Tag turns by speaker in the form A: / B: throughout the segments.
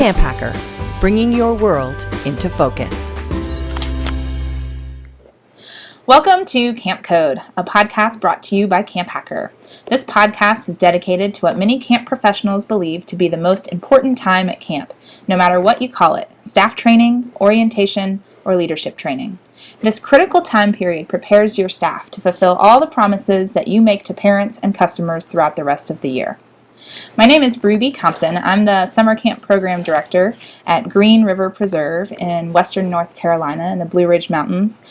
A: Camp Hacker, bringing your world into focus.
B: Welcome to Camp Code, a podcast brought to you by Camp Hacker. This podcast is dedicated to what many camp professionals believe to be the most important time at camp, no matter what you call it, staff training, orientation, or leadership training. This critical time period prepares your staff to fulfill all the promises that you make to parents and customers throughout the rest of the year. My name is Ruby Compton. I'm the Summer Camp Program Director at Green River Preserve in western North Carolina in the Blue Ridge Mountains.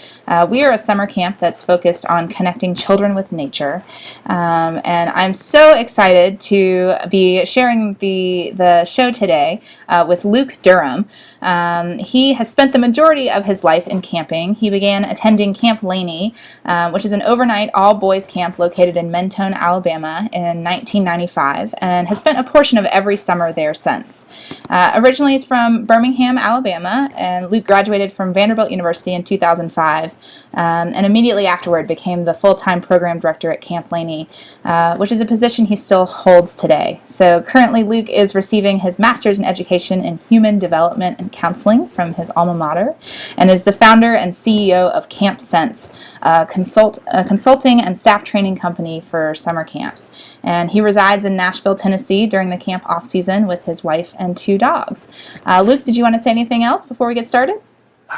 B: We are a summer camp that's focused on connecting children with nature. And I'm so excited to be sharing the show today with Luke Durham. He has spent the majority of his life in camping. He began attending Camp Laney, which is an overnight all-boys camp located in Mentone, Alabama in 1995, and has spent a portion of every summer there since. Originally he's from Birmingham, Alabama, and Luke graduated from Vanderbilt University in 2005, and immediately afterward became the full-time program director at Camp Laney, which is a position he still holds today. So currently Luke is receiving his master's in education in human development and counseling from his alma mater, and is the founder and CEO of Camp Sense, a consulting and staff training company for summer camps. And he resides in Nashville, Tennessee during the camp off-season with his wife and 2 dogs. Luke, did you want to say anything else before we get started?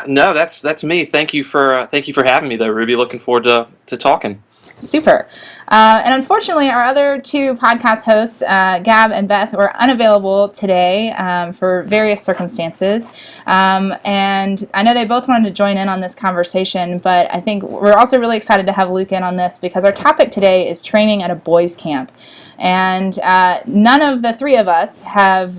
C: No, that's me. Thank you for having me, though, Ruby. Looking forward to talking.
B: Super. And unfortunately, our other 2 podcast hosts, Gab and Beth, were unavailable today for various circumstances. And I know they both wanted to join in on this conversation, but I think we're also really excited to have Luke in on this because our topic today is training at a boys' camp. And none of the 3 of us have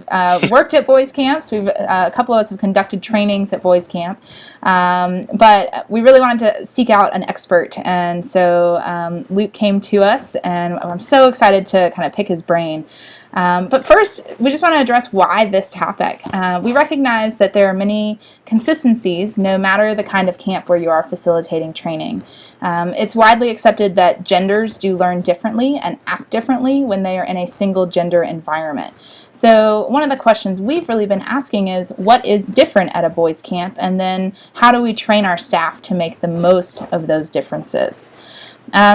B: worked at boys' camps. A couple of us have conducted trainings at boys' camp. But we really wanted to seek out an expert. And so Luke came to us, and I'm so excited to kind of pick his brain. But first, we just want to address why this topic. We recognize that there are many consistencies, no matter the kind of camp where you are facilitating training. It's widely accepted that genders do learn differently and act differently when they are in a single gender environment. So one of the questions we've really been asking is, what is different at a boys' camp? And then how do we train our staff to make the most of those differences?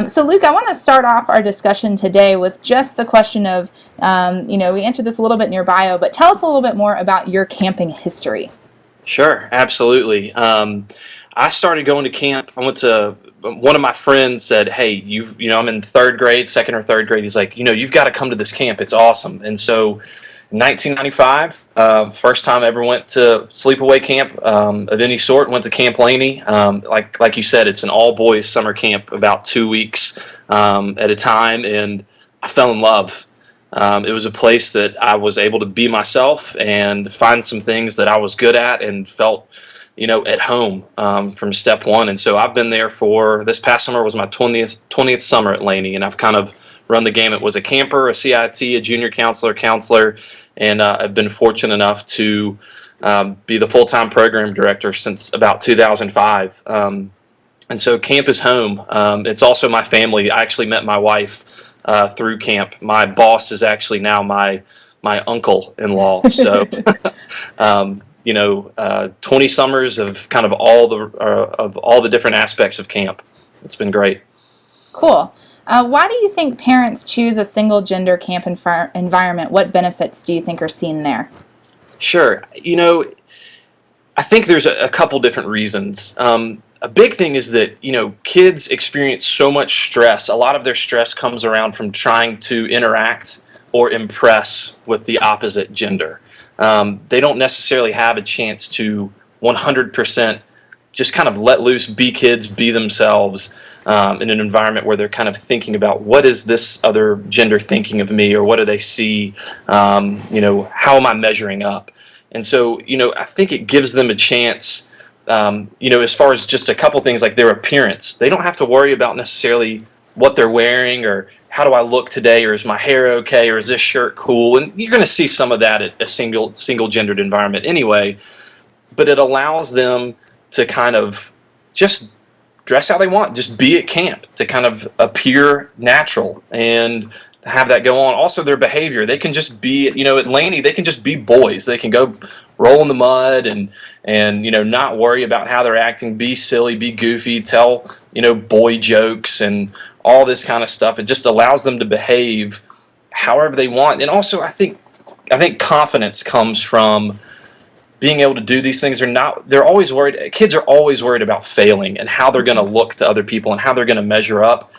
B: So Luke, I want to start off our discussion today with just the question of, we answered this a little bit in your bio, but tell us a little bit more about your camping history.
C: Sure, absolutely. I started going to camp. One of my friends said, "Hey, I'm in 3rd grade, 2nd or 3rd grade." He's like, "You've got to come to this camp. It's awesome." And so, in 1995, first time I ever went to sleepaway camp of any sort. Went to Camp Laney. Like you said, it's an all-boys summer camp, about 2 weeks at a time, and I fell in love. It was a place that I was able to be myself and find some things that I was good at and felt, at home from step one. And so I've been there for, this past summer was my 20th summer at Laney, and I've kind of run the gamut. Was a camper, a CIT, a junior counselor, and I've been fortunate enough to be the full-time program director since about 2005. And so camp is home. It's also my family. I actually met my wife through camp. My boss is actually now my uncle-in-law. So, 20 summers of kind of all the different aspects of camp. It's been great.
B: Cool. Why do you think parents choose a single gender camp environment? What benefits do you think are seen there?
C: Sure. I think there's a couple different reasons. A big thing is that, kids experience so much stress. A lot of their stress comes around from trying to interact or impress with the opposite gender. They don't necessarily have a chance to 100% just kind of let loose, be kids, be themselves in an environment where they're kind of thinking about, what is this other gender thinking of me, or what do they see, how am I measuring up? And so, I think it gives them a chance, as far as just a couple things like their appearance. They don't have to worry about necessarily what they're wearing or how do I look today, or is my hair okay, or is this shirt cool? And you're going to see some of that at a single gendered environment anyway, but it allows them to kind of just dress how they want, just be at camp, to kind of appear natural and have that go on. Also, their behavior. They can just be, at Laney, they can just be boys. They can go roll in the mud and not worry about how they're acting, be silly, be goofy, tell, boy jokes and all this kind of stuff. It just allows them to behave however they want. And also, I think confidence comes from being able to do these things. They're always worried. Kids are always worried about failing and how they're going to look to other people and how they're going to measure up.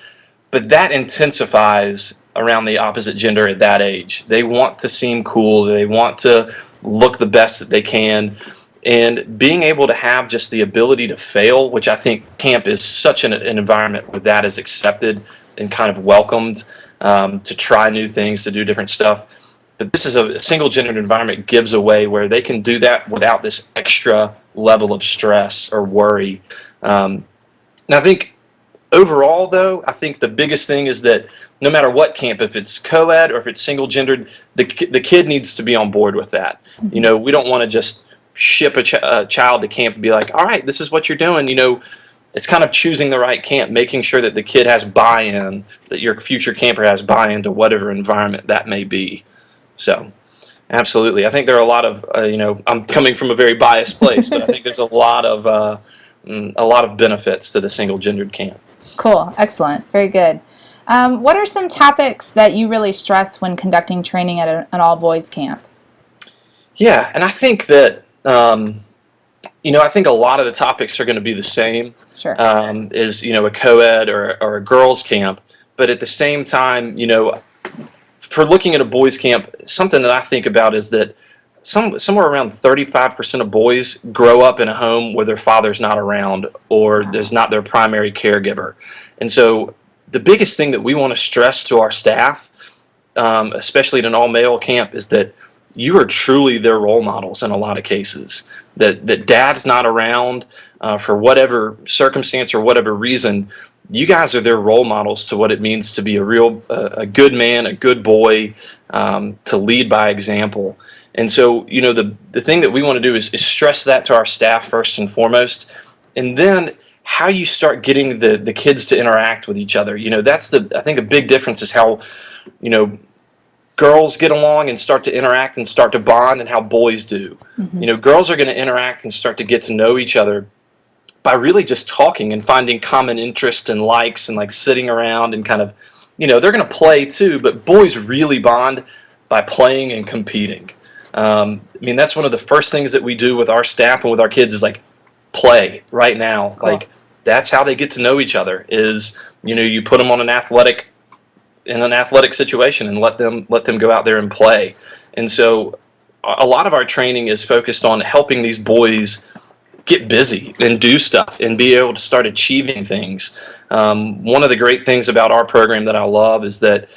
C: But that intensifies around the opposite gender at that age. They want to seem cool. They want to look the best that they can. And being able to have just the ability to fail, which I think camp is such an environment where that is accepted and kind of welcomed, to try new things, to do different stuff. But this is a single-gendered environment, gives a way where they can do that without this extra level of stress or worry. And I think overall, though, I think the biggest thing is that no matter what camp, if it's co-ed or if it's single-gendered, the kid needs to be on board with that. We don't want to just ship a child to camp and be like, all right, this is what you're doing. It's kind of choosing the right camp, making sure that the kid has buy-in, that your future camper has buy-in to whatever environment that may be. So, absolutely. I think there are a lot of, I'm coming from a very biased place, but I think there's a lot of benefits to the single-gendered camp.
B: Cool. Excellent. Very good. What are some topics that you really stress when conducting training at an all-boys camp?
C: Yeah, and I think that, I think a lot of the topics are going to be the same.
B: Sure.
C: As, a co-ed or a girls' camp. But at the same time, for looking at a boys' camp, something that I think about is that somewhere around 35% of boys grow up in a home where their father's not around or there's not their primary caregiver. And so the biggest thing that we want to stress to our staff, especially at an all-male camp, is that you are truly their role models in a lot of cases. That dad's not around for whatever circumstance or whatever reason. You guys are their role models to what it means to be a good man, a good boy, to lead by example. And so, the thing that we want to do is stress that to our staff first and foremost, and then how you start getting the kids to interact with each other. That's I think a big difference is how, girls get along and start to interact and start to bond, and how boys do. Mm-hmm. Girls are going to interact and start to get to know each other by really just talking and finding common interest and likes and like sitting around and kind of, they're going to play too, but boys really bond by playing and competing. That's one of the first things that we do with our staff and with our kids is like play right now. Cool. Like that's how they get to know each other is, you put them on an athletic situation and let them go out there and play. And so a lot of our training is focused on helping these boys get busy and do stuff and be able to start achieving things. One of the great things about our program that I love is that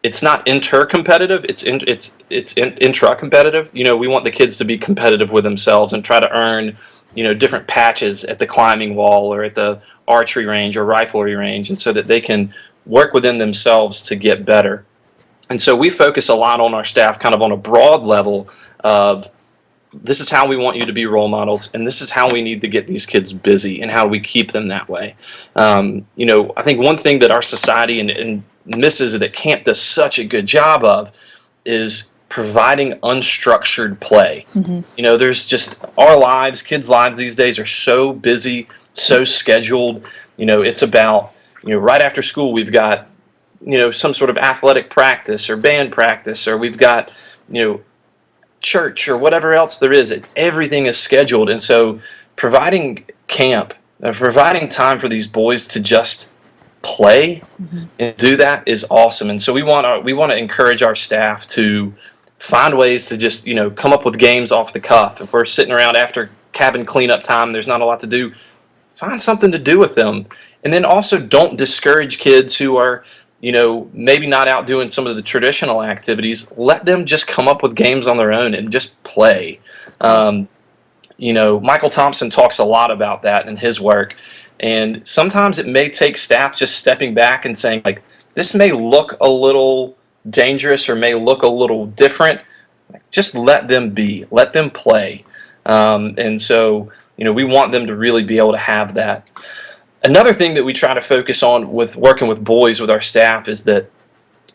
C: it's not inter-competitive, it's intra-competitive. We want the kids to be competitive with themselves and try to earn, different patches at the climbing wall or at the archery range or riflery range, and so that they can work within themselves to get better. And so we focus a lot on our staff kind of on a broad level of this is how we want you to be role models, and this is how we need to get these kids busy and how we keep them that way. I think one thing that our society and misses that camp does such a good job of is providing unstructured play. Mm-hmm. There's just our lives, kids' lives these days are so busy, so scheduled. It's about, right after school we've got, some sort of athletic practice or band practice, or we've got, church or whatever else there is. Everything is scheduled, and so providing camp, providing time for these boys to just play mm-hmm. and do that is awesome. And so we want to encourage our staff to find ways to just come up with games off the cuff. If we're sitting around after cabin cleanup time, there's not a lot to do, find something to do with them. And then also don't discourage kids who are maybe not out doing some of the traditional activities. Let them just come up with games on their own and just play. Michael Thompson talks a lot about that in his work. And sometimes it may take staff just stepping back and saying, like, this may look a little dangerous or may look a little different. Just let them be. Let them play. And so, we want them to really be able to have that. Another thing that we try to focus on with working with boys with our staff is that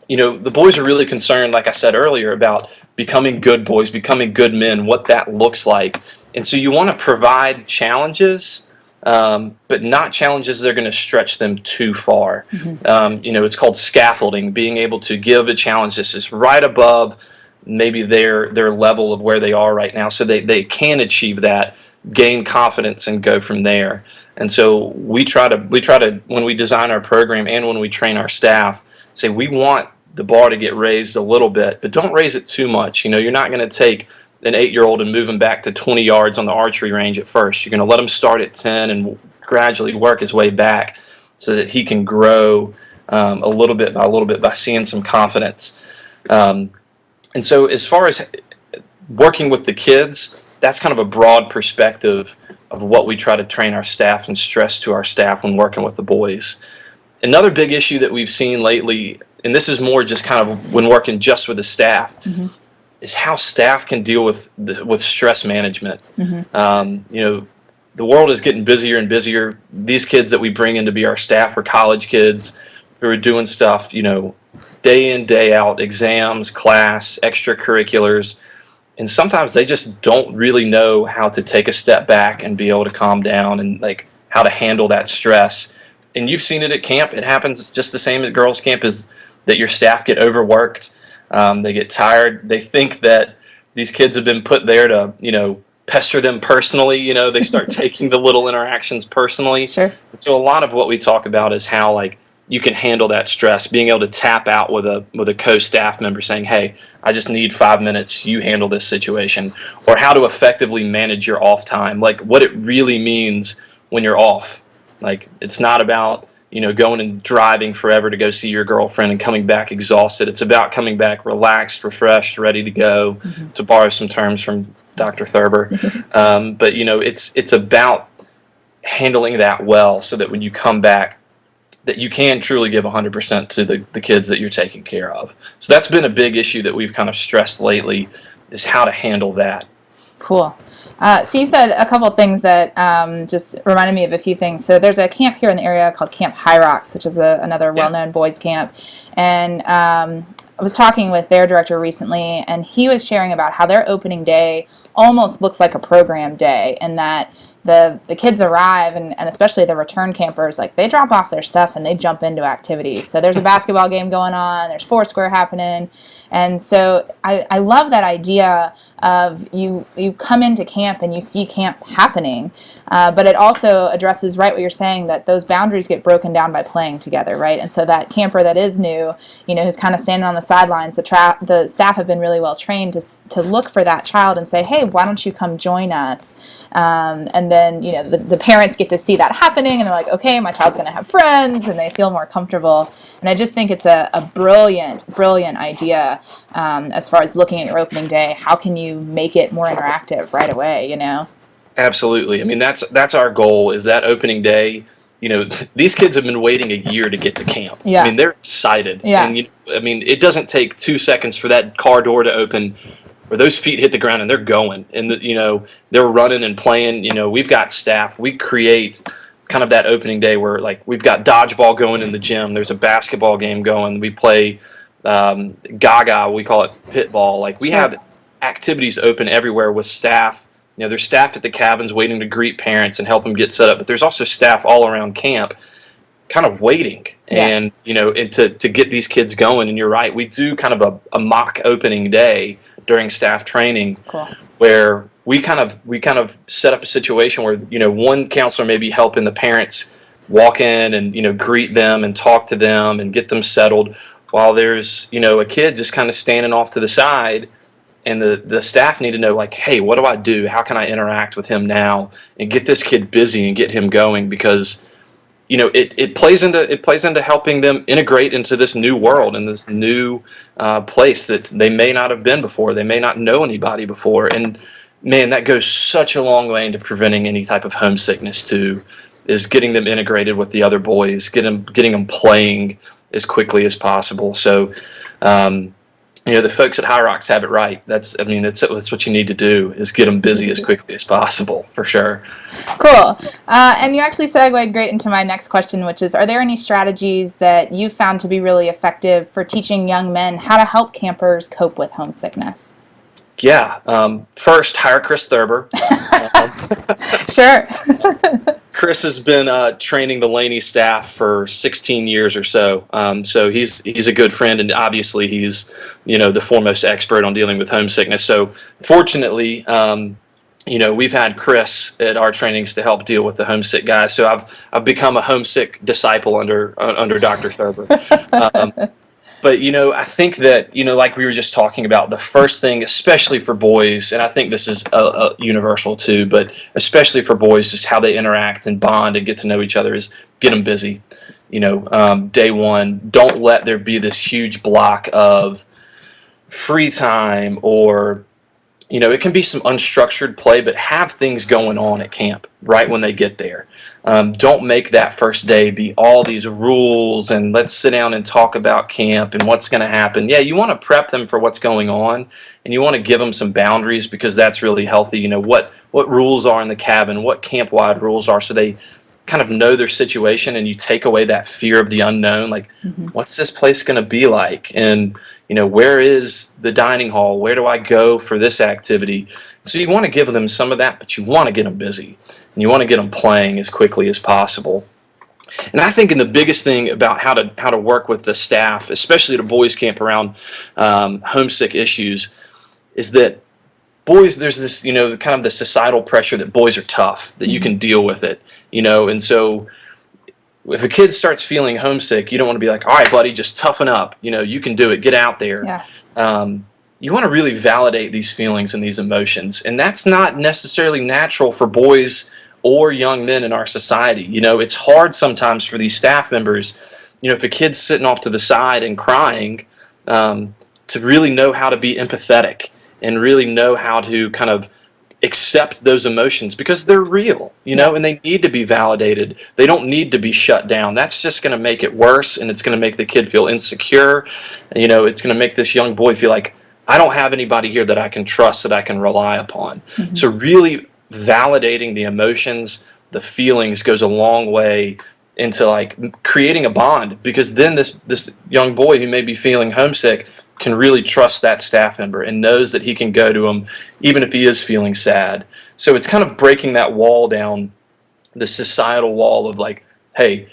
C: the boys are really concerned, like I said earlier, about becoming good boys, becoming good men, what that looks like. And so you want to provide challenges, but not challenges that are going to stretch them too far. It's called scaffolding, being able to give a challenge that's just right above maybe their level of where they are right now, so they can achieve that, gain confidence, and go from there. And so we try to when we design our program and when we train our staff, say we want the bar to get raised a little bit, but don't raise it too much. You're not going to take an 8-year-old and move him back to 20 yards on the archery range at first. You're going to let him start at 10 and gradually work his way back so that he can grow a little bit by seeing some confidence. And so as far as working with the kids, that's kind of a broad perspective of what we try to train our staff and stress to our staff when working with the boys. Another big issue that we've seen lately, and this is more just kind of when working just with the staff, is how staff can deal with stress management. The world is getting busier and busier. These kids that we bring in to be our staff are college kids who are doing stuff, day in, day out, exams, class, extracurriculars, and sometimes they just don't really know how to take a step back and be able to calm down and like how to handle that stress. And you've seen it at camp. It happens just the same at girls' camp, is that your staff get overworked. They get tired. They think that these kids have been put there to, pester them personally. They start taking the little interactions personally.
B: Sure.
C: So a lot of what we talk about is how you can handle that stress, being able to tap out with a co-staff member saying, hey, I just need 5 minutes, you handle this situation, or how to effectively manage your off time, like what it really means when you're off. Like, it's not about, going and driving forever to go see your girlfriend and coming back exhausted. It's about coming back relaxed, refreshed, ready to go, to borrow some terms from Dr. Thurber. But, it's about handling that well so that when you come back, that you can truly give 100% to the kids that you're taking care of. So that's been a big issue that we've kind of stressed lately, is how to handle that.
B: Cool. So you said a couple things that just reminded me of a few things. So there's a camp here in the area called Camp High Rocks, which is another well-known boys camp. And I was talking with their director recently, and he was sharing about how their opening day almost looks like a program day, and that the kids arrive, and especially the return campers, like they drop off their stuff and they jump into activities. So there's a basketball game going on, there's Foursquare happening, and so I love that idea of you come into camp and you see camp happening, but it also addresses right what you're saying, that those boundaries get broken down by playing together, right? And so that camper that is new, who's kind of standing on the sidelines, the staff have been really well trained to look for that child and say, hey, why don't you come join us? And then the parents get to see that happening, and they're like, okay, my child's going to have friends, and they feel more comfortable. And I just think it's a brilliant idea as far as looking at your opening day. How can you make it more interactive right away?
C: Absolutely. I mean, that's our goal, is that opening day. These kids have been waiting a year to get to camp.
B: Yeah.
C: I mean, they're excited.
B: Yeah.
C: And it doesn't take 2 seconds for that car door to open, or those feet hit the ground, and they're going, and they're running and playing. we've got staff. We create kind of that opening day where, like, we've got dodgeball going in the gym. There's a basketball game going. We play Gaga. We call it pitball. Like, we have activities open everywhere with staff. There's staff at the cabins waiting to greet parents and help them get set up, but there's also staff all around camp kind of waiting and to get these kids going. And you're right, we do kind of a mock opening day during staff training.
B: Cool.
C: Where we kind of set up a situation where one counselor may be helping the parents walk in and greet them and talk to them and get them settled, while there's a kid just kind of standing off to the side, and the staff need to know, like, hey, what do I do? How can I interact with him now and get this kid busy and get him going? Because it plays into helping them integrate into this new world and this new place that they may not have been before. They may not know anybody before, and man, that goes such a long way into preventing any type of homesickness too. Is getting them integrated with the other boys, getting them playing as quickly as possible. So, the folks at High Rocks have it right. That's what you need to do, is get them busy as quickly as possible, for sure.
B: Cool. And you actually segued great into my next question, which is, are there any strategies that you found to be really effective for teaching young men how to help campers cope with homesickness?
C: Yeah. First, hire Chris Thurber.
B: Sure.
C: Chris has been training the Laney staff for 16 years or so. So he's a good friend, and obviously he's the foremost expert on dealing with homesickness. So fortunately, we've had Chris at our trainings to help deal with the homesick guys. So I've become a homesick disciple under Dr. Thurber. But I think that like we were just talking about, the first thing, especially for boys, and I think this is universal too, but especially for boys, just how they interact and bond and get to know each other, is get them busy. Day one, don't let there be this huge block of free time, or it can be some unstructured play, but have things going on at camp right when they get there. Don't make that first day be all these rules and let's sit down and talk about camp and what's going to happen. Yeah, you want to prep them for what's going on, and you want to give them some boundaries, because that's really healthy. What rules are in the cabin, what camp-wide rules are, so they kind of know their situation, and you take away that fear of the unknown. Like, what's this place going to be like? And where is the dining hall? Where do I go for this activity? So you want to give them some of that, but you want to get them busy, and you want to get them playing as quickly as possible. And I think the biggest thing about how to work with the staff, especially at a boys camp, around homesick issues, is that boys, there's this, kind of the societal pressure that boys are tough, that you can deal with it, and so if a kid starts feeling homesick, you don't want to be like, all right, buddy, just toughen up. You can do it. Get out there.
B: Yeah.
C: You want to really validate these feelings and these emotions. And that's not necessarily natural for boys or young men in our society. It's hard sometimes for these staff members, if a kid's sitting off to the side and crying, to really know how to be empathetic and really know how to kind of accept those emotions, because they're real, and they need to be validated. They don't need to be shut down. That's just going to make it worse, and it's going to make the kid feel insecure. It's going to make this young boy feel like, I don't have anybody here that I can trust, that I can rely upon. So really validating the emotions, the feelings, goes a long way into like creating a bond, because then this young boy who may be feeling homesick can really trust that staff member and knows that he can go to him even if he is feeling sad. So it's kind of breaking that wall down, the societal wall of like, hey,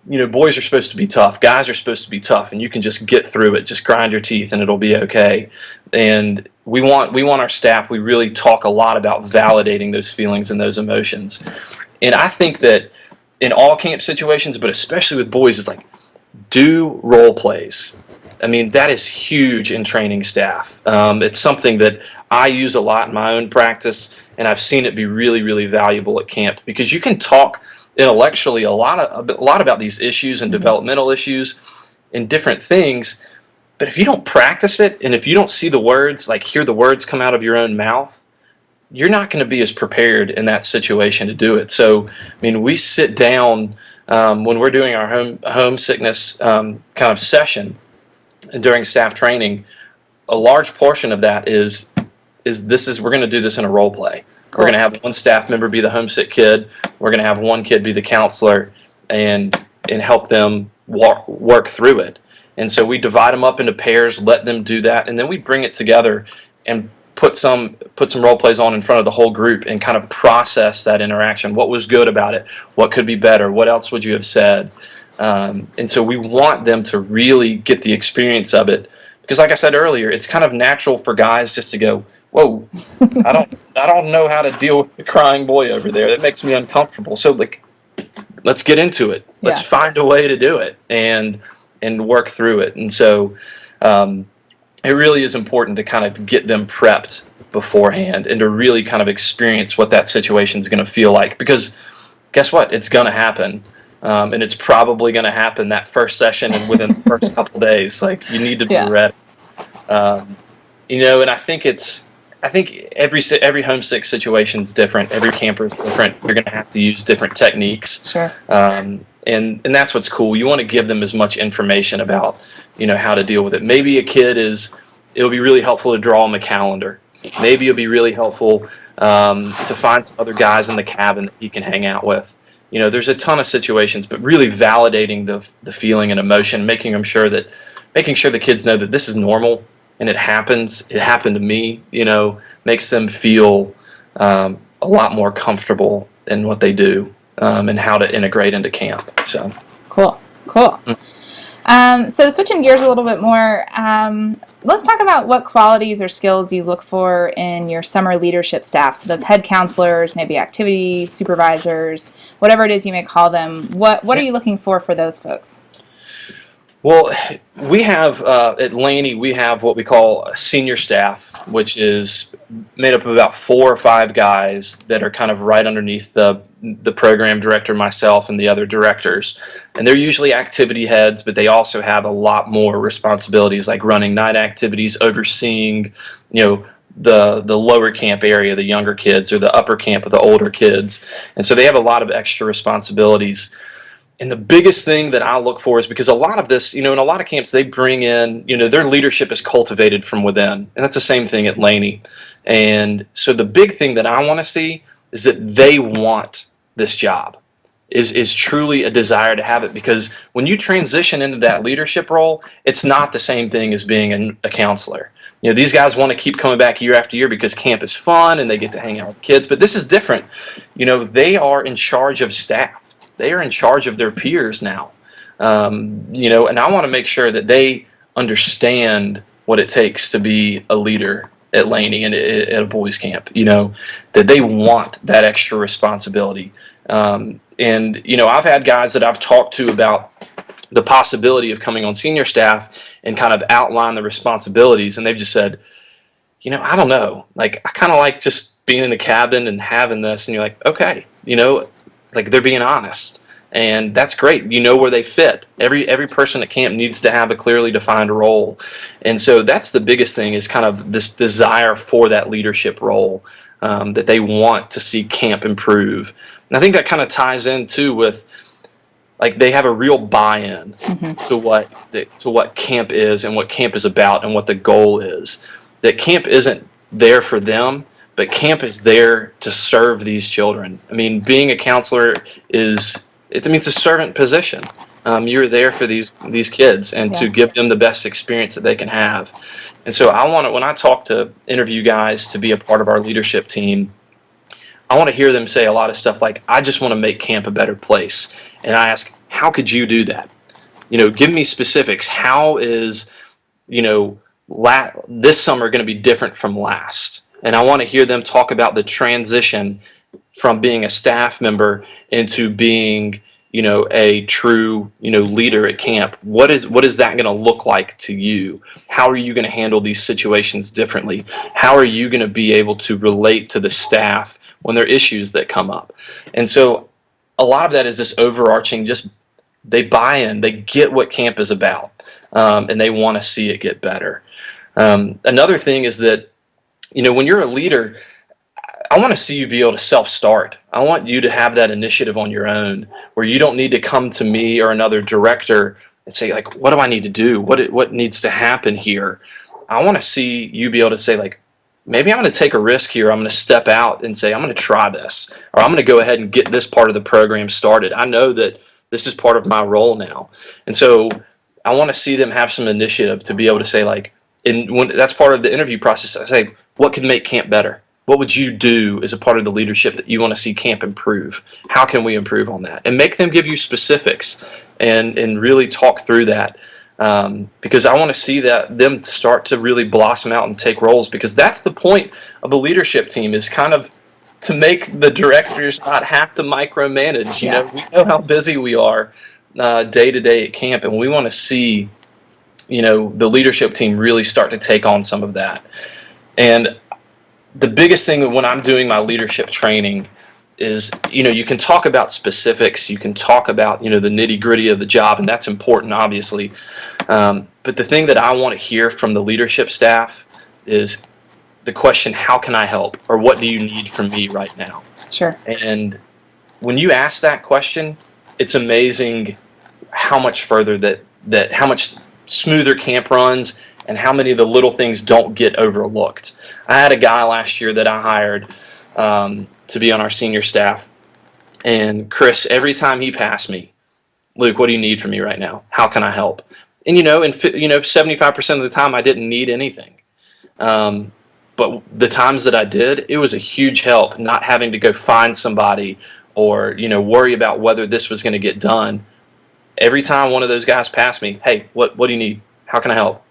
C: boys are supposed to be tough, guys are supposed to be tough, and you can just get through it, just grind your teeth and it'll be okay. And we want our staff, we really talk a lot about validating those feelings and those emotions. And I think that in all camp situations, but especially with boys, it's like, do role plays. I mean, that is huge in training staff. It's something that I use a lot in my own practice, and I've seen it be really, really valuable at camp, because you can talk intellectually a lot about these issues and developmental issues and different things, but if you don't practice it, and if you don't see the words, like hear the words come out of your own mouth, you're not going to be as prepared in that situation to do it. So, I mean, we sit down when we're doing our homesickness kind of session, and during staff training, a large portion of that is we're going to do this in a role play. Cool. We're going to have one staff member be the homesick kid. We're going to have one kid be the counselor, and help them work through it. And so we divide them up into pairs, let them do that, and then we bring it together and put some role plays on in front of the whole group and kind of process that interaction. What was good about it? What could be better? What else would you have said? And so we want them to really get the experience of it, because like I said earlier, it's kind of natural for guys just to go, whoa, I don't know how to deal with the crying boy over there. That makes me uncomfortable. So like, let's get into it. Let's find a way to do it and work through it. And so it really is important to kind of get them prepped beforehand and to really kind of experience what that situation is going to feel like, because guess what? It's going to happen. And it's probably going to happen that first session and within the first couple of days. Like, you need to be ready. And I think every homesick situation is different. Every camper is different. You're going to have to use different techniques.
B: Sure.
C: And that's what's cool. You want to give them as much information about, how to deal with it. Maybe a kid is it'll be really helpful to draw them a calendar. Maybe it'll be really helpful to find some other guys in the cabin that he can hang out with. There's a ton of situations, but really validating the feeling and emotion, making sure the kids know that this is normal and it happens. It happened to me. Makes them feel a lot more comfortable in what they do and how to integrate into camp. So
B: cool. So switching gears a little bit more, let's talk about what qualities or skills you look for in your summer leadership staff. So that's head counselors, maybe activity supervisors, whatever it is you may call them. What are you looking for those folks?
C: Well, we have at Laney, we have what we call a senior staff, which is made up of about 4 or 5 guys that are kind of right underneath the program director, myself, and the other directors. And they're usually activity heads, but they also have a lot more responsibilities, like running night activities, overseeing, the lower camp area, the younger kids, or the upper camp of the older kids. And so they have a lot of extra responsibilities. And the biggest thing that I look for is because a lot of this, in a lot of camps, they bring in, their leadership is cultivated from within. And that's the same thing at Laney. And so the big thing that I want to see is that they want this job, is truly a desire to have it. Because when you transition into that leadership role, it's not the same thing as being a counselor. These guys want to keep coming back year after year because camp is fun and they get to hang out with kids. But this is different. They are in charge of staff. They are in charge of their peers now, and I want to make sure that they understand what it takes to be a leader at Laney and at a boys' camp, that they want that extra responsibility. And I've had guys that I've talked to about the possibility of coming on senior staff and kind of outline the responsibilities, and they've just said, I don't know. Like, I kind of like just being in the cabin and having this, and you're like, okay, like they're being honest, and that's great. Where they fit. Every person at camp needs to have a clearly defined role, and so that's the biggest thing, is kind of this desire for that leadership role, that they want to see camp improve. And I think that kind of ties in too with, like, they have a real buy-in to what camp is and what camp is about and what the goal is. That camp isn't there for them, but camp is there to serve these children. I mean, being a counselor it's a servant position. You're there for these kids and to give them the best experience that they can have. And so when I talk to interview guys to be a part of our leadership team, I want to hear them say a lot of stuff like, I just want to make camp a better place. And I ask, how could you do that? Give me specifics. How is, this summer going to be different from last? And I want to hear them talk about the transition from being a staff member into being, a true, leader at camp. What is that going to look like to you? How are you going to handle these situations differently? How are you going to be able to relate to the staff when there are issues that come up? And so a lot of that is this overarching, just they buy in, they get what camp is about, and they want to see it get better. Another thing is that, when you're a leader, I want to see you be able to self-start. I want you to have that initiative on your own, where you don't need to come to me or another director and say, like, what do I need to do? What needs to happen here? I want to see you be able to say, like, maybe I'm going to take a risk here. I'm going to step out and say, I'm going to try this, or I'm going to go ahead and get this part of the program started. I know that this is part of my role now. And so I want to see them have some initiative to be able to say, like, when that's part of the interview process, I say, what can make camp better? What would you do as a part of the leadership that you want to see camp improve? How can we improve on that? And make them give you specifics and really talk through that, because I want to see them start to really blossom out and take roles, because that's the point of the leadership team, is kind of to make the directors not have to micromanage. We know how busy we are day to day at camp, and we want to see the leadership team really start to take on some of that. And the biggest thing when I'm doing my leadership training is, you can talk about specifics, you can talk about, the nitty-gritty of the job, and that's important, obviously. But the thing that I want to hear from the leadership staff is the question, how can I help? Or what do you need from me right now?
B: Sure.
C: And when you ask that question, it's amazing how much further how much smoother camp runs, and how many of the little things don't get overlooked. I had a guy last year that I hired to be on our senior staff, and Chris, every time he passed me, Luke, what do you need from me right now? How can I help? And 75% of the time I didn't need anything. But the times that I did, it was a huge help not having to go find somebody or, worry about whether this was going to get done. Every time one of those guys passed me, hey, what do you need? How can I help?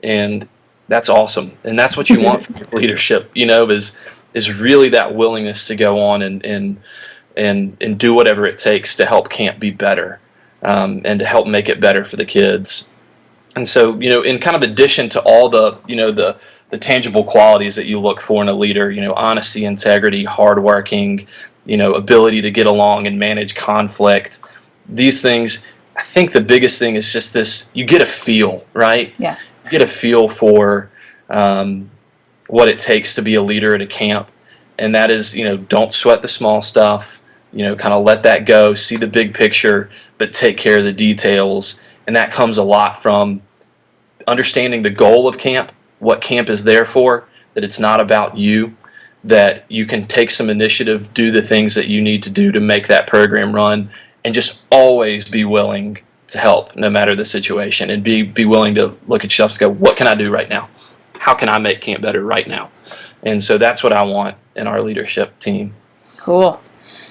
C: And that's awesome. And that's what you want from your leadership, is really that willingness to go on and do whatever it takes to help camp be better, and to help make it better for the kids. And so, in kind of addition to all the tangible qualities that you look for in a leader, honesty, integrity, hardworking, ability to get along and manage conflict, these things, I think the biggest thing is just this, you get a feel, right?
B: Yeah.
C: You get a feel for what it takes to be a leader at a camp. And that is, don't sweat the small stuff, kind of let that go, see the big picture, but take care of the details. And that comes a lot from understanding the goal of camp, what camp is there for, that it's not about you, that you can take some initiative, do the things that you need to do to make that program run, and just always be willing to help no matter the situation, and be willing to look at yourself and go, what can I do right now? How can I make camp better right now? And so that's what I want in our leadership team.
B: Cool.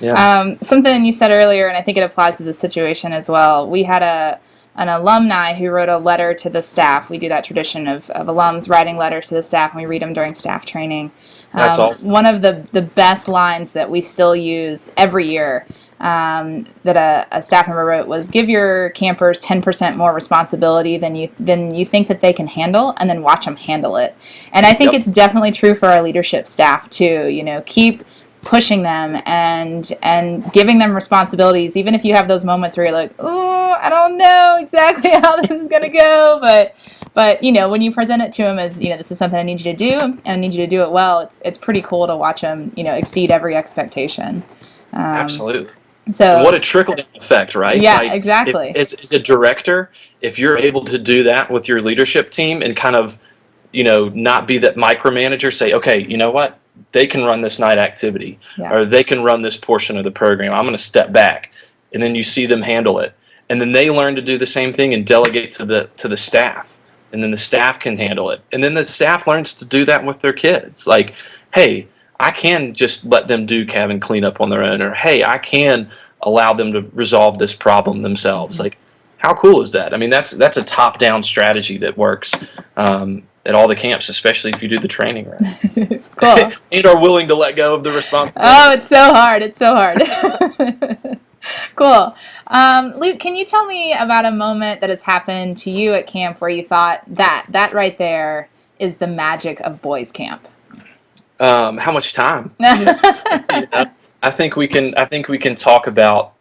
C: Yeah.
B: Something you said earlier, and I think it applies to this situation as well. We had an alumni who wrote a letter to the staff. We do that tradition of alums writing letters to the staff, and we read them during staff training.
C: That's awesome.
B: One of the best lines that we still use every year that a staff member wrote was, give your campers 10% more responsibility than you think that they can handle, and then watch them handle it. And I think it's definitely true for our leadership staff too. Keep pushing them and giving them responsibilities, even if you have those moments where you're like, oh, I don't know exactly how this is going to go, but when you present it to them as, this is something I need you to do, and I need you to do it well, it's pretty cool to watch them, exceed every expectation.
C: Absolutely.
B: So,
C: and what a trickle-down effect, right?
B: Yeah, exactly.
C: As a director, if you're able to do that with your leadership team and kind of, not be that micromanager, say, okay, you know what? They can run this night activity, or they can run this portion of the program. I'm going to step back, and then you see them handle it, and then they learn to do the same thing and delegate to the staff, and then the staff can handle it, and then the staff learns to do that with their kids. Like, hey, I can just let them do cabin cleanup on their own, or hey, I can allow them to resolve this problem themselves. Like, how cool is that? I mean, that's a top-down strategy that works at all the camps, especially if you do the training right.
B: Cool.
C: And are willing to let go of the responsibility.
B: Oh, it's so hard. It's so hard. Cool. Luke, can you tell me about a moment that has happened to you at camp where you thought that right there is the magic of boys camp?
C: How much time? I think we can talk about,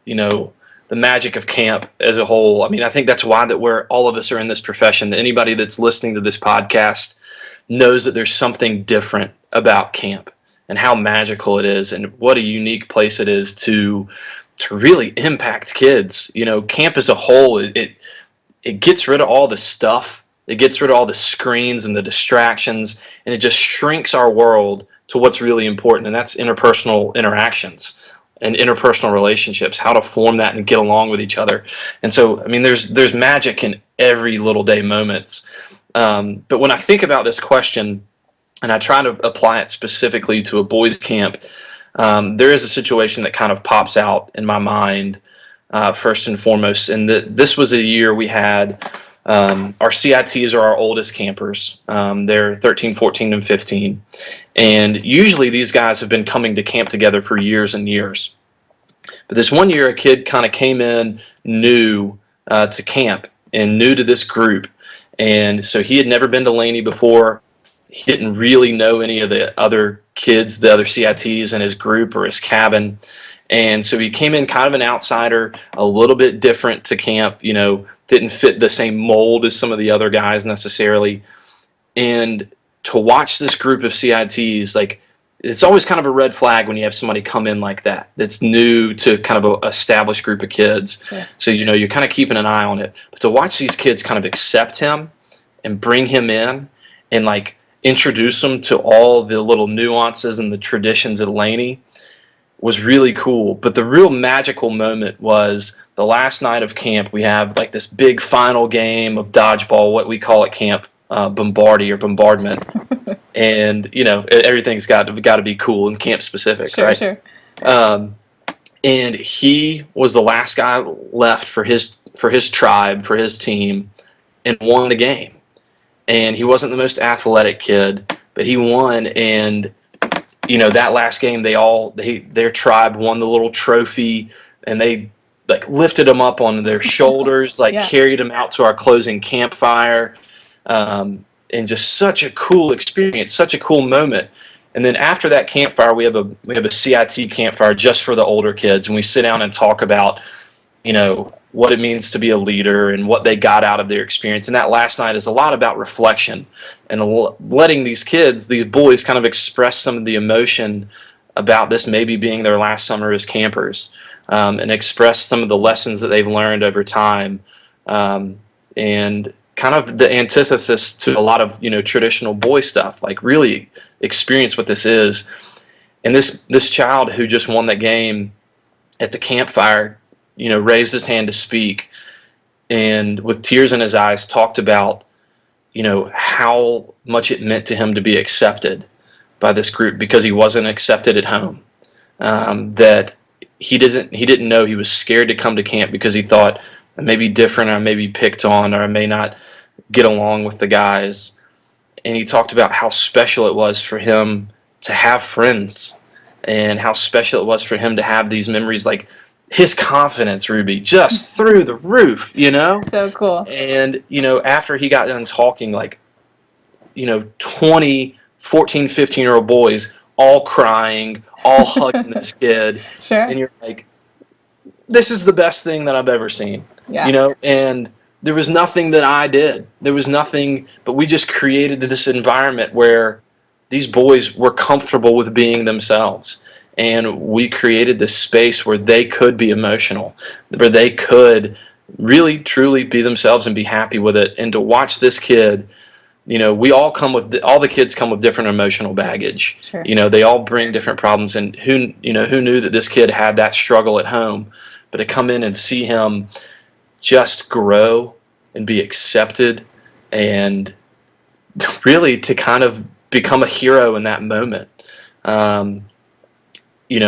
C: the magic of camp as a whole. I mean, I think that's why all of us are in this profession. That anybody that's listening to this podcast knows that there's something different about camp and how magical it is, and what a unique place it is to really impact kids. Camp as a whole, it gets rid of all the stuff. It gets rid of all the screens and the distractions, and it just shrinks our world to what's really important, and that's interpersonal interactions and interpersonal relationships, how to form that and get along with each other. And so, I mean, there's magic in every little day moments. But when I think about this question, and I try to apply it specifically to a boys' camp, there is a situation that kind of pops out in my mind first and foremost. And this was a year we had our CITs are our oldest campers. They're 13, 14, and 15. And usually these guys have been coming to camp together for years and years. But this one year, a kid kind of came in new to camp and new to this group. And so he had never been to Laney before. He didn't really know any of the other kids, the other CITs in his group or his cabin. And so he came in kind of an outsider, a little bit different to camp, didn't fit the same mold as some of the other guys necessarily. And to watch this group of CITs, like, it's always kind of a red flag when you have somebody come in like that, that's new to kind of an established group of kids. Yeah. So, you're kind of keeping an eye on it. But to watch these kids kind of accept him and bring him in and like introduce him to all the little nuances and the traditions at Laney was really cool. But the real magical moment was the last night of camp. We have like this big final game of dodgeball, what we call at camp Bombardy or bombardment. And everything's got to be cool and camp specific,
B: Sure,
C: right?
B: sure.
C: And he was the last guy left for his tribe, for his team, and won the game. And he wasn't the most athletic kid, but he won. And that last game, their tribe won the little trophy, and they like lifted him up on their shoulders, like carried him out to our closing campfire, and just such a cool experience, such a cool moment. And then after that campfire, we have a CIT campfire just for the older kids, and we sit down and talk about, what it means to be a leader and what they got out of their experience. And that last night is a lot about reflection and letting these kids, these boys, kind of express some of the emotion about this maybe being their last summer as campers, and express some of the lessons that they've learned over time, and kind of the antithesis to a lot of traditional boy stuff, like really experience what this is. And this child who just won that game at the campfire, raised his hand to speak, and with tears in his eyes talked about how much it meant to him to be accepted by this group because he wasn't accepted at home, that he didn't know. He was scared to come to camp because he thought I may be different, or I may be picked on, or I may not get along with the guys. And he talked about how special it was for him to have friends, and how special it was for him to have these memories. Like his confidence, Ruby, just through the roof,
B: So cool.
C: And after he got done talking, like 20 14 15-year-old boys all crying, all hugging this kid.
B: Sure.
C: And you're like, this is the best thing that I've ever seen.
B: Yeah.
C: And there was nothing that I did. There was nothing, but we just created this environment where these boys were comfortable with being themselves. And we created this space where they could be emotional, where they could really, truly be themselves and be happy with it. And to watch this kid, we all all the kids come with different emotional baggage.
B: Sure.
C: They all bring different problems. And who knew that this kid had that struggle at home? But to come in and see him just grow and be accepted, and really to kind of become a hero in that moment,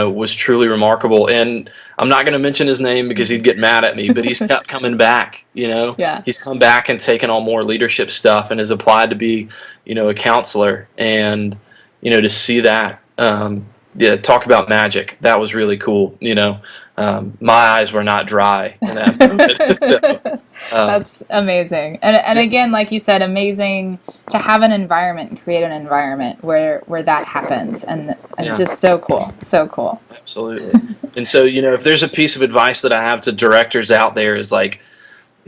C: was truly remarkable. And I'm not going to mention his name because he'd get mad at me, but he's kept coming back,
B: Yeah.
C: He's come back and taken on more leadership stuff and has applied to be, a counselor. And, to see that, talk about magic. That was really cool. My eyes were not dry in that moment. So,
B: that's amazing. And again, like you said, amazing to have an environment and create an environment where that happens. And it's just so cool. So cool.
C: Absolutely. And so, if there's a piece of advice that I have to directors out there, is like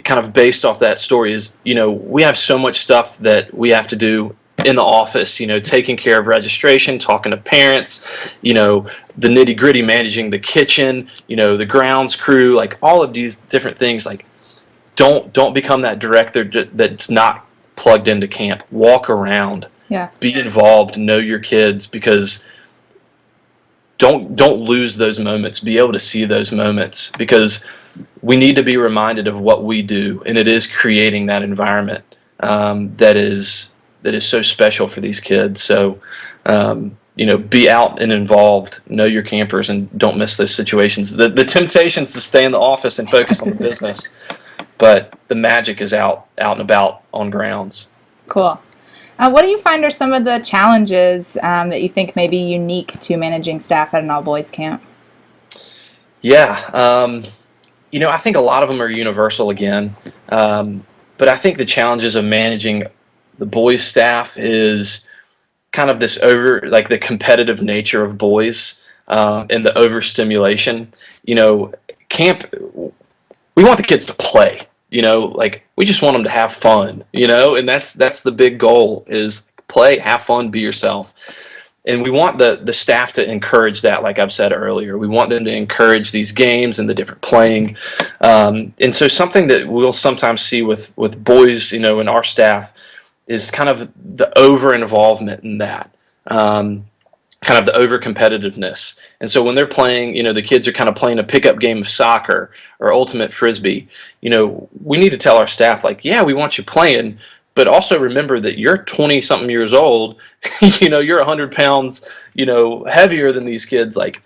C: kind of based off that story, is, we have so much stuff that we have to do in the office, taking care of registration, talking to parents, the nitty gritty, managing the kitchen, the grounds crew, like all of these different things. Like, don't become that director that's not plugged into camp. Walk around, be involved, know your kids, because don't lose those moments. Be able to see those moments, because we need to be reminded of what we do, and it is creating that environment that is so special for these kids. So, be out and involved, know your campers, and don't miss those situations. The temptation's to stay in the office and focus on the business, but the magic is out and about on grounds.
B: Cool. What do you find are some of the challenges that you think may be unique to managing staff at an all-boys camp?
C: Yeah. I think a lot of them are universal again. But I think the challenges of managing the boys' staff is kind of the competitive nature of boys, and the overstimulation. Camp, we want the kids to play, we just want them to have fun, and that's the big goal, is play, have fun, be yourself. And we want the staff to encourage that, like I've said earlier. We want them to encourage these games and the different playing. And so something that we'll sometimes see with boys, in our staff, is kind of the over involvement in that. Kind of the over competitiveness. And so when they're playing, the kids are kind of playing a pickup game of soccer or ultimate frisbee, we need to tell our staff, like, yeah, we want you playing, but also remember that you're 20 something years old, you're 100 pounds, heavier than these kids. Like,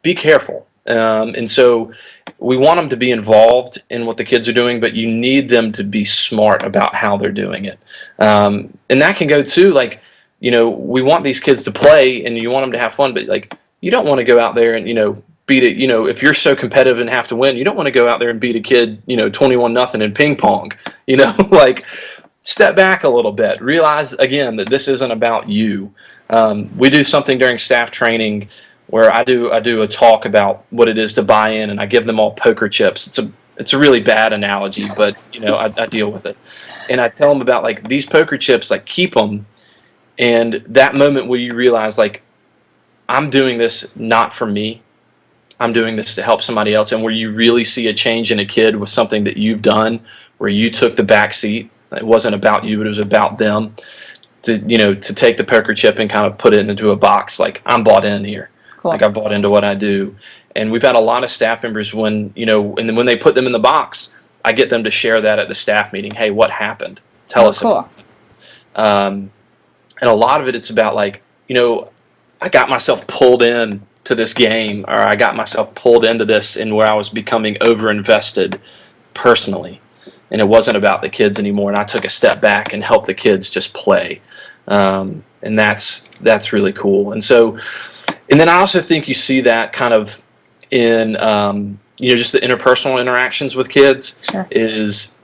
C: be careful. And so we want them to be involved in what the kids are doing, but you need them to be smart about how they're doing it. And that can go too, like, we want these kids to play and you want them to have fun, but like, you don't want to go out there and, beat it, if you're so competitive and have to win, you don't want to go out there and beat a kid, 21-0 in ping pong, like, step back a little bit, realize again that this isn't about you. We do something during staff training where I do a talk about what it is to buy in, and I give them all poker chips. It's a really bad analogy, but I deal with it, and I tell them about, like, these poker chips, like, keep them. And that moment where you realize, like, I'm doing this not for me, I'm doing this to help somebody else, and where you really see a change in a kid with something that you've done, where you took the back seat. It wasn't about you, but it was about them. To take the poker chip and kind of put it into a box, like, I'm bought in here.
B: Cool.
C: Like, I bought into what I do. And we've had a lot of staff members when, and then when they put them in the box, I get them to share that at the staff meeting. Hey, what happened? Tell us.
B: Cool.
C: And a lot of it's about, like, I got myself pulled in to this game, or I got myself pulled into this, and where I was becoming over-invested personally. And it wasn't about the kids anymore, and I took a step back and helped the kids just play. And that's really cool. And so, and then I also think you see that kind of in, just the interpersonal interactions with kids.
B: Sure.
C: Is,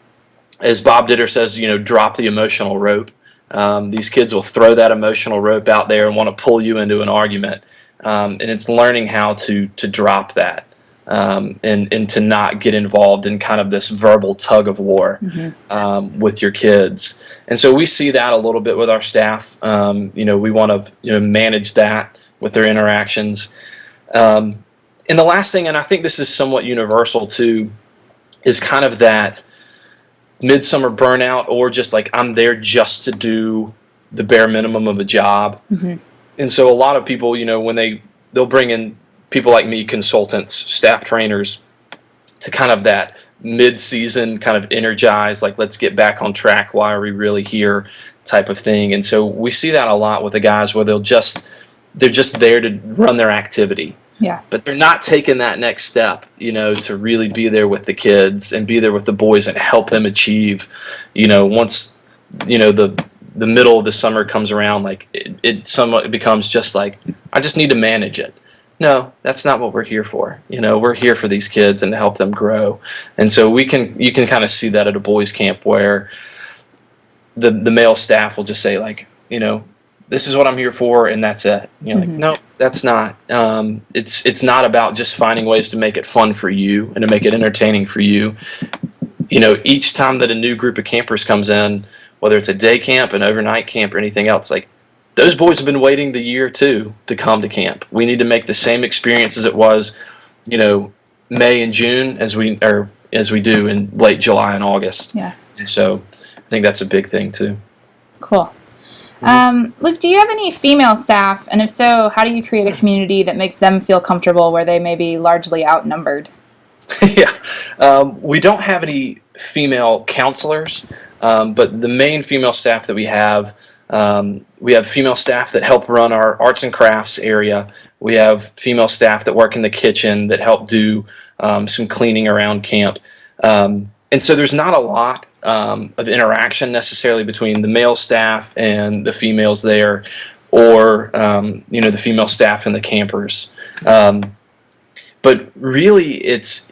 C: as Bob Ditter says, drop the emotional rope. These kids will throw that emotional rope out there and want to pull you into an argument. And it's learning how to drop that, and to not get involved in kind of this verbal tug of war, with your kids. And so we see that a little bit with our staff. We want to manage that with their interactions. And the last thing, and I think this is somewhat universal too, is kind of that midsummer burnout, or just like, I'm there just to do the bare minimum of a job. And so a lot of people, when they'll bring in people like me, consultants, staff trainers, to kind of that mid-season kind of energize, like, let's get back on track, why are we really here type of thing. And so we see that a lot with the guys, where they're just there to run their activity.
B: Yeah.
C: But they're not taking that next step, to really be there with the kids and be there with the boys and help them achieve, once, the middle of the summer comes around, like, it somewhat becomes just like, I just need to manage it. No, that's not what we're here for. We're here for these kids and to help them grow. And so you can kind of see that at a boys camp, where the male staff will just say, like, this is what I'm here for, and that's it. Like, no, that's not. It's not about just finding ways to make it fun for you and to make it entertaining for you. Each time that a new group of campers comes in, whether it's a day camp, an overnight camp, or anything else, like, those boys have been waiting the year or two to come to camp. We need to make the same experience as it was, May and June as we do in late July and August.
B: Yeah.
C: And so I think that's a big thing too.
B: Cool. Luke, do you have any female staff? And if so, how do you create a community that makes them feel comfortable where they may be largely outnumbered?
C: Yeah. We don't have any female counselors, but the main female staff that we have female staff that help run our arts and crafts area. We have female staff that work in the kitchen that help do some cleaning around camp. And so there's not a lot of interaction necessarily between the male staff and the females there, or the female staff and the campers. But really, it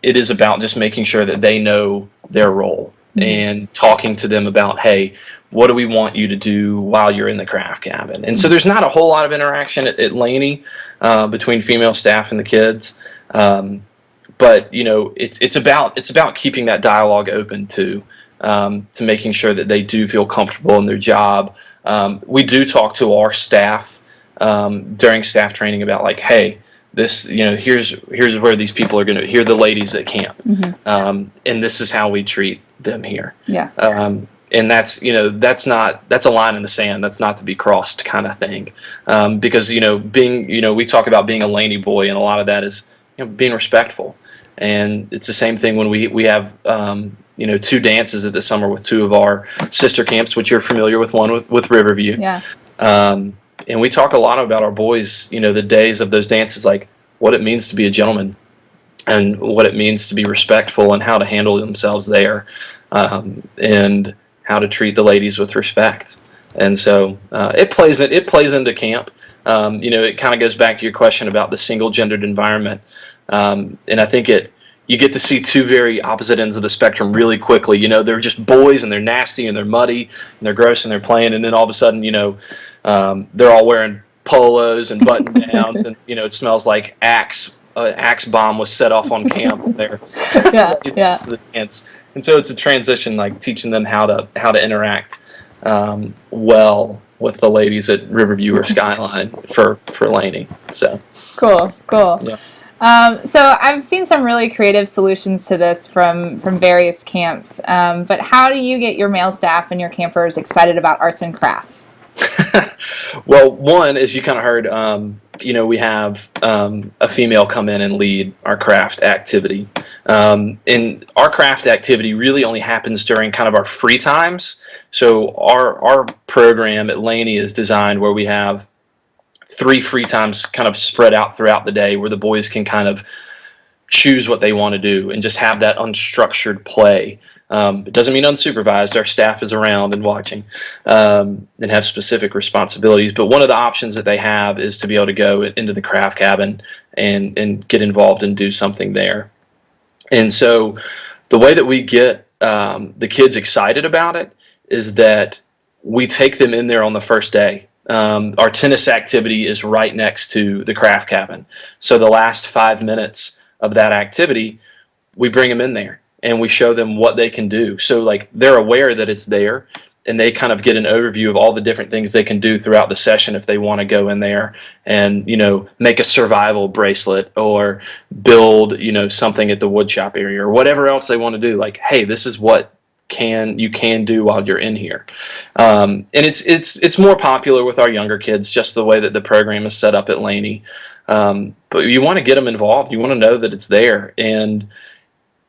C: is about just making sure that they know their role, and talking to them about, hey, what do we want you to do while you're in the craft cabin? And so there's not a whole lot of interaction at Laney between female staff and the kids. But it's about keeping that dialogue open to making sure that they do feel comfortable in their job. We do talk to our staff during staff training about, like, hey, this, here's where these people are here are the ladies at camp, and this is how we treat them here.
B: Yeah.
C: and that's that's a line in the sand that's not to be crossed, kind of thing, because being we talk about being a Laney boy, and a lot of that is being respectful, and it's the same thing when we have 2 dances at the summer with 2 of our sister camps, which you're familiar with, one with Riverview.
B: Yeah.
C: And we talk a lot about our boys, the days of those dances, like what it means to be a gentleman and what it means to be respectful and how to handle themselves there, and how to treat the ladies with respect. And so it plays into camp. It kind of goes back to your question about the single gendered environment. And I think you get to see 2 very opposite ends of the spectrum really quickly. They're just boys, and they're nasty, and they're muddy, and they're gross, and they're playing, and then all of a sudden, they're all wearing polos and button downs, and it smells like Axe bomb was set off on camp there.
B: Yeah.
C: The dance. And so it's a transition, like teaching them how to interact well with the ladies at Riverview or Skyline for Laney. So
B: cool.
C: Yeah.
B: So I've seen some really creative solutions to this from various camps. But how do you get your male staff and your campers excited about arts and crafts?
C: Well, one, as you kind of heard, we have a female come in and lead our craft activity. And our craft activity really only happens during kind of our free times. So our program at Laney is designed where we have 3 free times kind of spread out throughout the day where the boys can kind of choose what they want to do and just have that unstructured play. It doesn't mean unsupervised. Our staff is around and watching, and have specific responsibilities. But one of the options that they have is to be able to go into the craft cabin and get involved and do something there. And so the way that we get the kids excited about it is that we take them in there on the first day. Our tennis activity is right next to the craft cabin. So the last 5 minutes of that activity, we bring them in there and we show them what they can do. So like they're aware that it's there, and they kind of get an overview of all the different things they can do throughout the session if they want to go in there and, make a survival bracelet or build, something at the wood shop area or whatever else they want to do. Like, hey, this is what you can do while you're in here. And it's more popular with our younger kids, just the way that the program is set up at Laney. But you want to get them involved. You want to know that it's there, and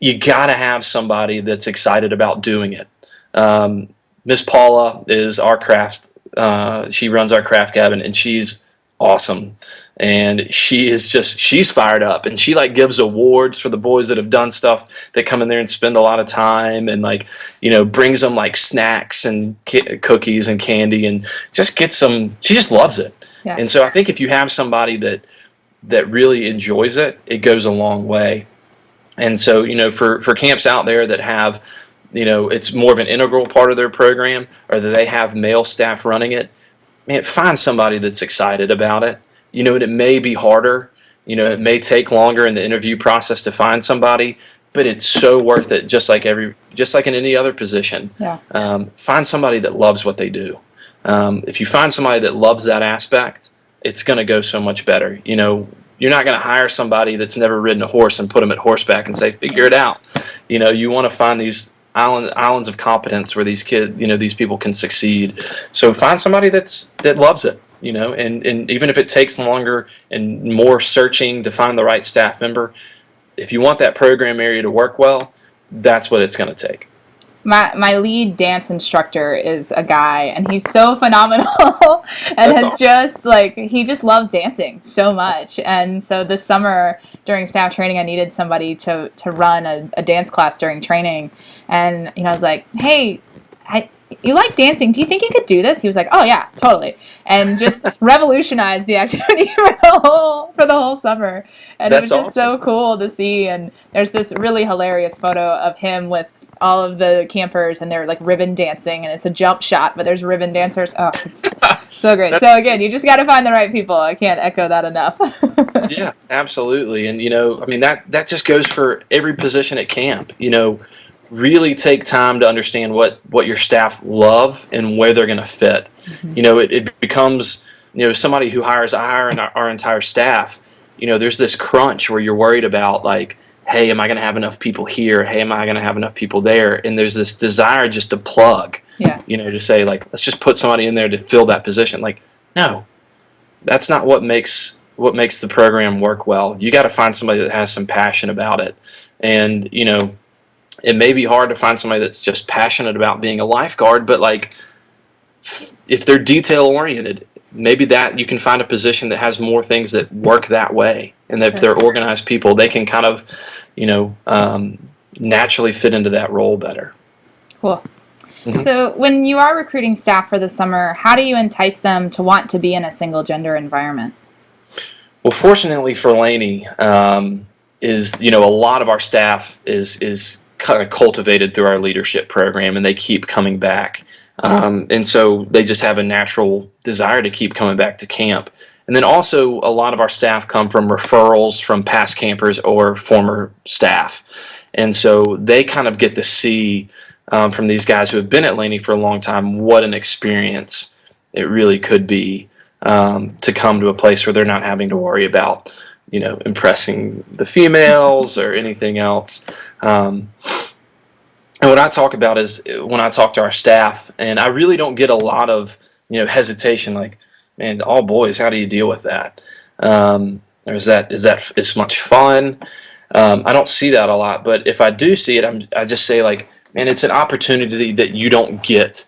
C: you got to have somebody that's excited about doing it. Miss Paula is our craft. She runs our craft cabin, and she's awesome. And she's fired up, and she like gives awards for the boys that have done stuff that come in there and spend a lot of time, and brings them like snacks and cookies and candy, and just gets them. She just loves it.
B: Yeah.
C: And so I think if you have somebody that really enjoys it, it goes a long way. And so, for camps out there that have, it's more of an integral part of their program, or that they have male staff running it, man, find somebody that's excited about it. And it may be harder, it may take longer in the interview process to find somebody, but it's so worth it, just like in any other position.
B: Yeah.
C: Find somebody that loves what they do. If you find somebody that loves that aspect, it's going to go so much better. You're not going to hire somebody that's never ridden a horse and put them at horseback and say, figure it out. You want to find these islands of competence where these kids, these people can succeed. So find somebody that loves it, and even if it takes longer and more searching to find the right staff member, if you want that program area to work well, that's what it's going to take.
B: My lead dance instructor is a guy, and he's so phenomenal and
C: That's
B: he just loves dancing so much. And so this summer during staff training, I needed somebody to run a dance class during training. And, I was like, hey, you like dancing. Do you think you could do this? He was like, oh yeah, totally. And just revolutionized the activity for the whole summer. And it was just so cool to see. And there's this really hilarious photo of him with all of the campers, and they're like ribbon dancing, and it's a jump shot, but there's ribbon dancers. Oh, it's so great. So again, you just got to find the right people. I can't echo that enough.
C: Yeah, absolutely. And, that just goes for every position at camp. Really take time to understand what your staff love and where they're going to fit. Mm-hmm. It becomes, somebody who hires our entire staff, there's this crunch where you're worried about, like, hey, am I going to have enough people here? Hey, am I going to have enough people there? And there's this desire just to plug,
B: Yeah.
C: to say like, let's just put somebody in there to fill that position. Like, no, that's not what makes the program work well. You got to find somebody that has some passion about it. And, it may be hard to find somebody that's just passionate about being a lifeguard, but like if they're detail oriented, maybe that you can find a position that has more things that work that way, and that if they're organized people, they can kind of, naturally fit into that role better.
B: Cool.
C: Mm-hmm.
B: So when you are recruiting staff for the summer, how do you entice them to want to be in a single gender environment?
C: Well, fortunately for Laney, is a lot of our staff is kind of cultivated through our leadership program, and they keep coming back. And so they just have a natural desire to keep coming back to camp. And then also a lot of our staff come from referrals from past campers or former staff. And so they kind of get to see from these guys who have been at Laney for a long time what an experience it really could be to come to a place where they're not having to worry about, impressing the females or anything else. And what I talk about is when I talk to our staff, and I really don't get a lot of hesitation, like, man, all boys, how do you deal with that? Or is that as much fun? I don't see that a lot, but if I do see it, I just say like, man, it's an opportunity that you don't get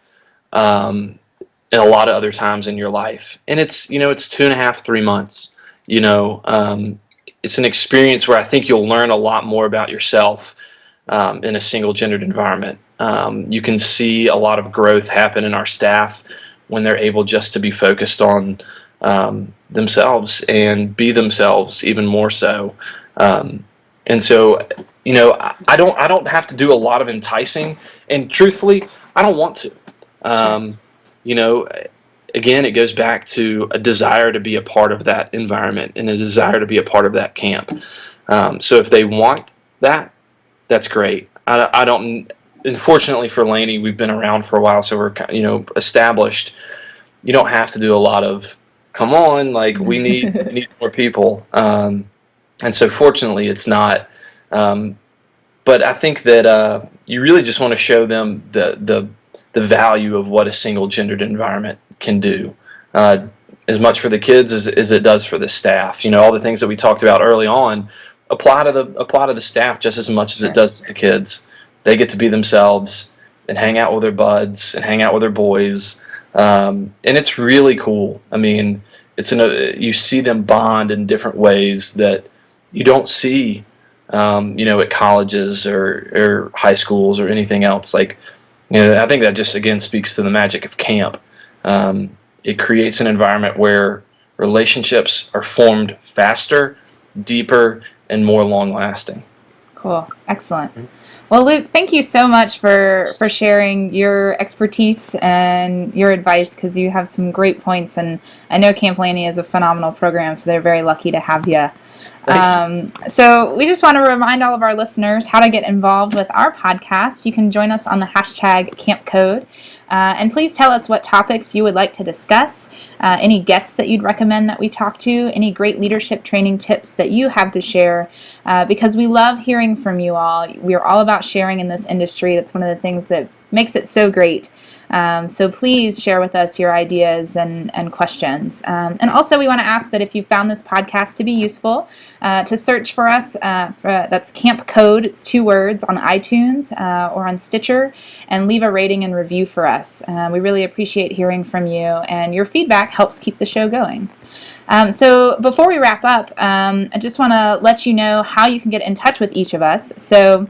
C: in a lot of other times in your life, and it's 2.5, 3 months. It's an experience where I think you'll learn a lot more about yourself. In a single-gendered environment, you can see a lot of growth happen in our staff when they're able just to be focused on themselves and be themselves even more so. And so, I don't have to do a lot of enticing, and truthfully, I don't want to. Again, it goes back to a desire to be a part of that environment and a desire to be a part of that camp. So if they want that, that's great. I don't. Unfortunately for Laney, we've been around for a while, so we're established. You don't have to do a lot of come on, like we need more people, and so fortunately it's not. But I think that you really just want to show them the value of what a single gendered environment can do, as much for the kids as it does for the staff. All the things that we talked about early on apply to the staff just as much as it does to the kids. They get to be themselves and hang out with their buds and hang out with their boys, and it's really cool. I mean, you see them bond in different ways that you don't see, at colleges or high schools or anything else. Like, I think that just again speaks to the magic of camp. It creates an environment where relationships are formed faster, deeper, and more long-lasting.
B: Cool. Excellent. Well, Luke, thank you so much for sharing your expertise and your advice, because you have some great points, and I know Camp Laney is a phenomenal program, so they're very lucky to have you. So we just want to remind all of our listeners how to get involved with our podcast. You can join us on the hashtag CampCode. And please tell us what topics you would like to discuss, any guests that you'd recommend that we talk to, any great leadership training tips that you have to share, because we love hearing from you all. We're all about sharing in this industry. That's one of the things that makes it so great. So please share with us your ideas and questions. And also we want to ask that if you found this podcast to be useful, to search for us, that's Camp Code, it's 2 words, on iTunes or on Stitcher, and leave a rating and review for us. We really appreciate hearing from you, and your feedback helps keep the show going. So before we wrap up, I just want to let you know how you can get in touch with each of us. So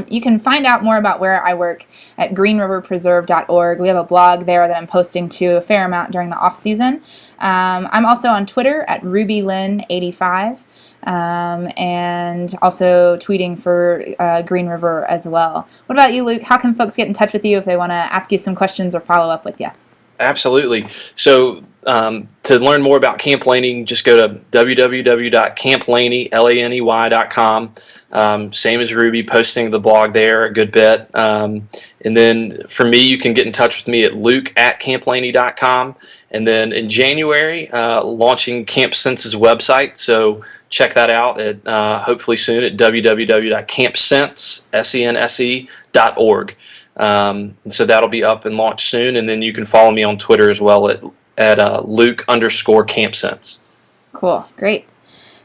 B: you can find out more about where I work at greenriverpreserve.org. We have a blog there that I'm posting to a fair amount during the off season. I'm also on Twitter at RubyLynn85, and also tweeting for Green River as well. What about you, Luke? How can folks get in touch with you if they want to ask you some questions or follow up with you?
C: Absolutely. So to learn more about Camp Laney, just go to www.camplaney.com. Same as Ruby, posting the blog there a good bit. And then for me, you can get in touch with me at luke@camplaney.com. And then in January, launching Camp Sense's website. So check that out at hopefully soon at www.campsense.org. And so that'll be up and launched soon. And then you can follow me on Twitter as well at Luke_CampSense.
B: Cool. Great.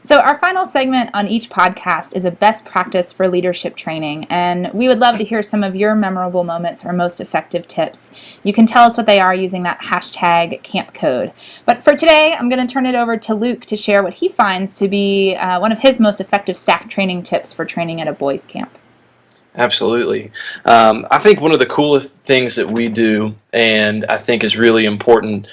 B: So our final segment on each podcast is a best practice for leadership training, and we would love to hear some of your memorable moments or most effective tips. You can tell us what they are using that hashtag #CampCode. But for today, I'm going to turn it over to Luke to share what he finds to be one of his most effective staff training tips for training at a boys' camp.
C: Absolutely. I think one of the coolest things that we do, and I think is really important,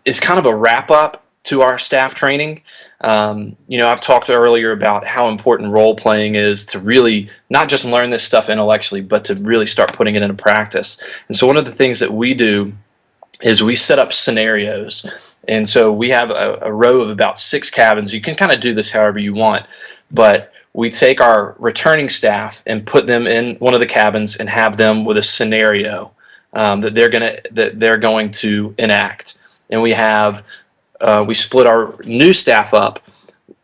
C: is kind of a wrap-up to our staff training. I've talked earlier about how important role-playing is to really not just learn this stuff intellectually, but to really start putting it into practice. And so one of the things that we do is we set up scenarios. And so we have a row of about 6 cabins. You can kind of do this however you want, but we take our returning staff and put them in one of the cabins and have them with a scenario that they're going to enact. And we split our new staff up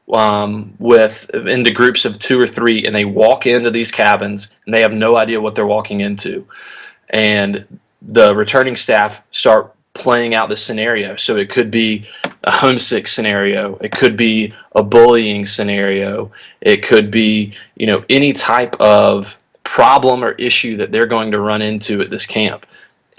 C: into groups of 2 or 3, and they walk into these cabins and they have no idea what they're walking into. And the returning staff start playing out the scenario. So it could be a homesick scenario, it could be a bullying scenario, it could be any type of problem or issue that they're going to run into at this camp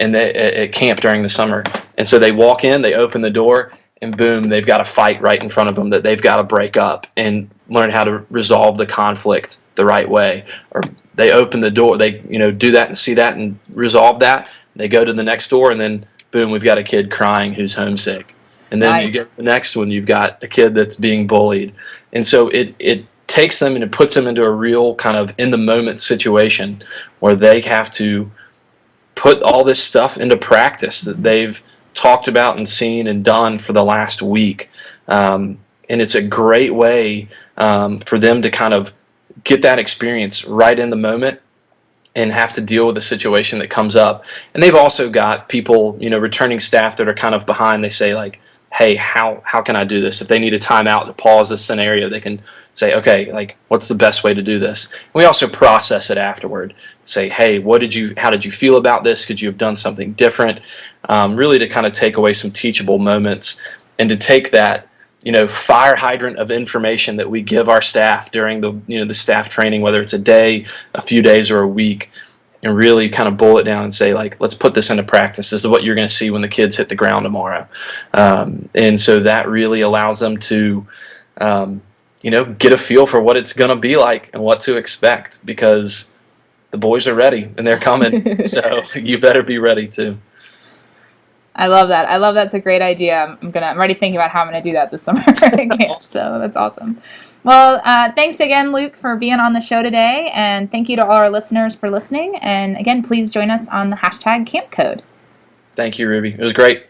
C: and at camp during the summer. And so they walk in, they open the door, and boom, they've got a fight right in front of them that they've got to break up and learn how to resolve the conflict the right way. Or they open the door, they do that and see that and resolve that. They go to the next door, and then boom, we've got a kid crying who's homesick. And then
B: Nice.
C: You get the next one, you've got a kid that's being bullied. And so it takes them and it puts them into a real kind of in the moment situation where they have to put all this stuff into practice that they've talked about and seen and done for the last week. And it's a great way for them to kind of get that experience right in the moment and have to deal with the situation that comes up. And they've also got people, returning staff that are kind of behind. They say like, hey, how can I do this? If they need a timeout to pause the scenario, they can say, okay, like, what's the best way to do this? And we also process it afterward. Say, hey, how did you feel about this? Could you have done something different? Really to kind of take away some teachable moments and to take that, fire hydrant of information that we give our staff during the staff training, whether it's a day, a few days, or a week, and really kind of boil it down and say, like, let's put this into practice. This is what you're going to see when the kids hit the ground tomorrow. And so that really allows them to, get a feel for what it's going to be like and what to expect, because the boys are ready and they're coming. So you better be ready too.
B: I love that. That's a great idea. I'm already thinking about how I'm going to do that this summer at camp. So that's awesome. Well, thanks again, Luke, for being on the show today. And thank you to all our listeners for listening. And again, please join us on the hashtag #CampCode.
C: Thank you, Ruby. It was great.